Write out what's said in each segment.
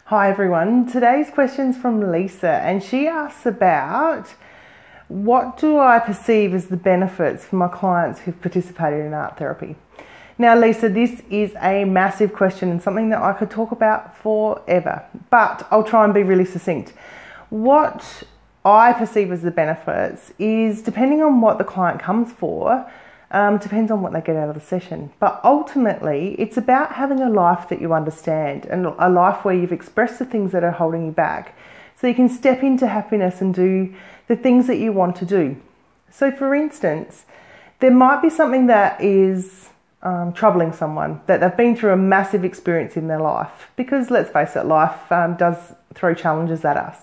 Hi everyone, today's question's from Lisa and she asks about what do I perceive as the benefits for my clients who've participated in art therapy. Now Lisa, this is a massive question and something that I could talk about forever, but I'll try and be really succinct. What I perceive as the benefits is, depending on what the client comes for, depends on what they get out of the session. But ultimately, it's about having a life that you understand and a life where you've expressed the things that are holding you back so you can step into happiness and do the things that you want to do. So for instance, there might be something that is troubling someone, that they've been through a massive experience in their life, because let's face it, life does throw challenges at us.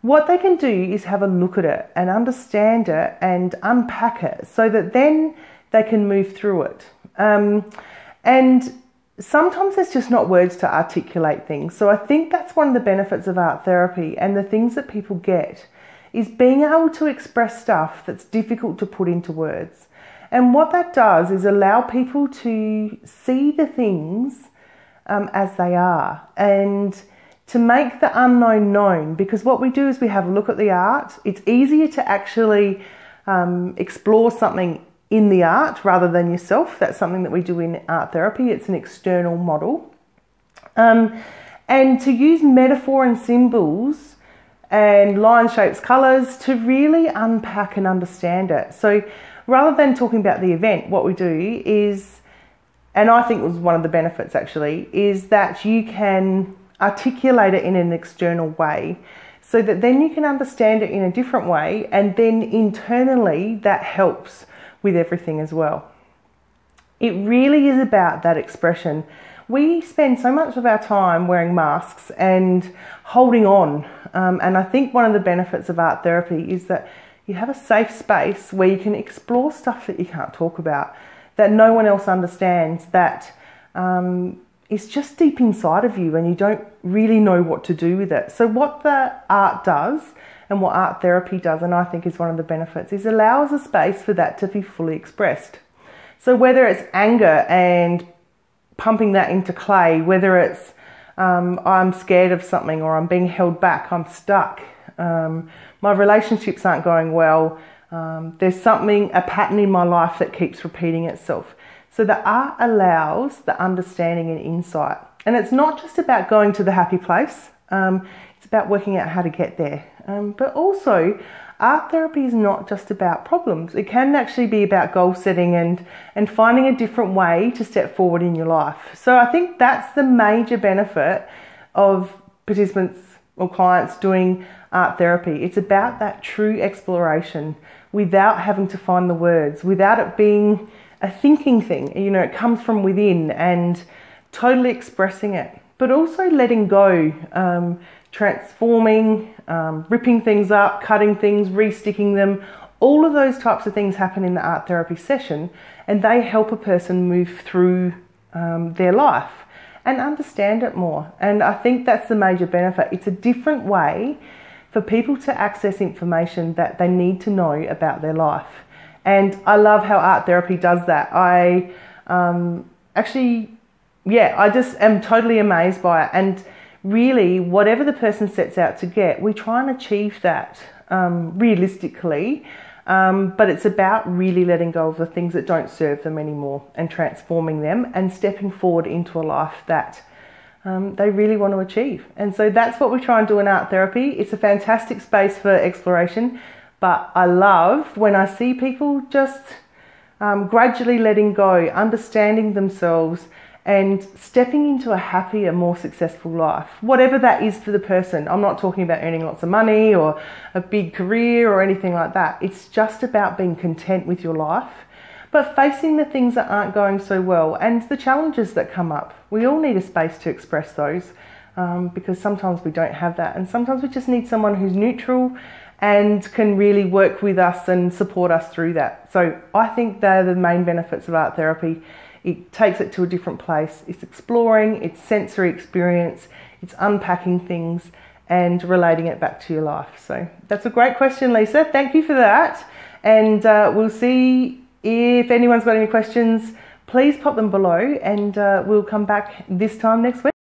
What they can do is have a look at it and understand it and unpack it so that then they can move through it. And sometimes there's just not words to articulate things. So I think that's one of the benefits of art therapy, and the things that people get is being able to express stuff that's difficult to put into words. And what that does is allow people to see the things as they are, and to make the unknown known, because what we do is we have a look at the art. It's easier to actually explore something in the art rather than yourself. That's something that we do in art therapy. It's an external model. And to use metaphor and symbols and line shapes, colours to really unpack and understand it. So rather than talking about the event, what we do is, and I think it was one of the benefits actually, is that you can articulate it in an external way so that then you can understand it in a different way, and then internally that helps with everything as well. It really is about that expression. We spend so much of our time wearing masks and holding on, and I think one of the benefits of art therapy is that you have a safe space where you can explore stuff that you can't talk about, that no one else understands, that it's just deep inside of you and you don't really know what to do with it. So what the art does and what art therapy does, and I think is one of the benefits, is allows a space for that to be fully expressed. So whether it's anger and pumping that into clay, whether it's I'm scared of something, or I'm being held back, I'm stuck, my relationships aren't going well, there's a pattern in my life that keeps repeating itself. So the art allows the understanding and insight. And it's not just about going to the happy place, it's about working out how to get there. But also, art therapy is not just about problems. It can actually be about goal setting and finding a different way to step forward in your life. So I think that's the major benefit of participants or clients doing art therapy. It's about that true exploration without having to find the words, without it being a thinking thing. You know, it comes from within and totally expressing it, but also letting go, transforming, ripping things up, cutting things, re-sticking them. All of those types of things happen in the art therapy session, and they help a person move through their life and understand it more. And I think that's the major benefit. It's a different way for people to access information that they need to know about their life. And I love how art therapy does that. I I just am totally amazed by it. And really, whatever the person sets out to get, we try and achieve that realistically. But it's about really letting go of the things that don't serve them anymore and transforming them and stepping forward into a life that they really want to achieve. And so that's what we try and do in art therapy. It's a fantastic space for exploration. But I love when I see people just gradually letting go, understanding themselves and stepping into a happier, more successful life, whatever that is for the person. I'm not talking about earning lots of money or a big career or anything like that. It's just about being content with your life, but facing the things that aren't going so well and the challenges that come up. We all need a space to express those because sometimes we don't have that, and sometimes we just need someone who's neutral and can really work with us and support us through that. So I think they're the main benefits of art therapy. It takes it to a different place. It's exploring, it's sensory experience, it's unpacking things and relating it back to your life. So that's a great question, Lisa. Thank you for that. And we'll see if anyone's got any questions. Please pop them below and we'll come back this time next week.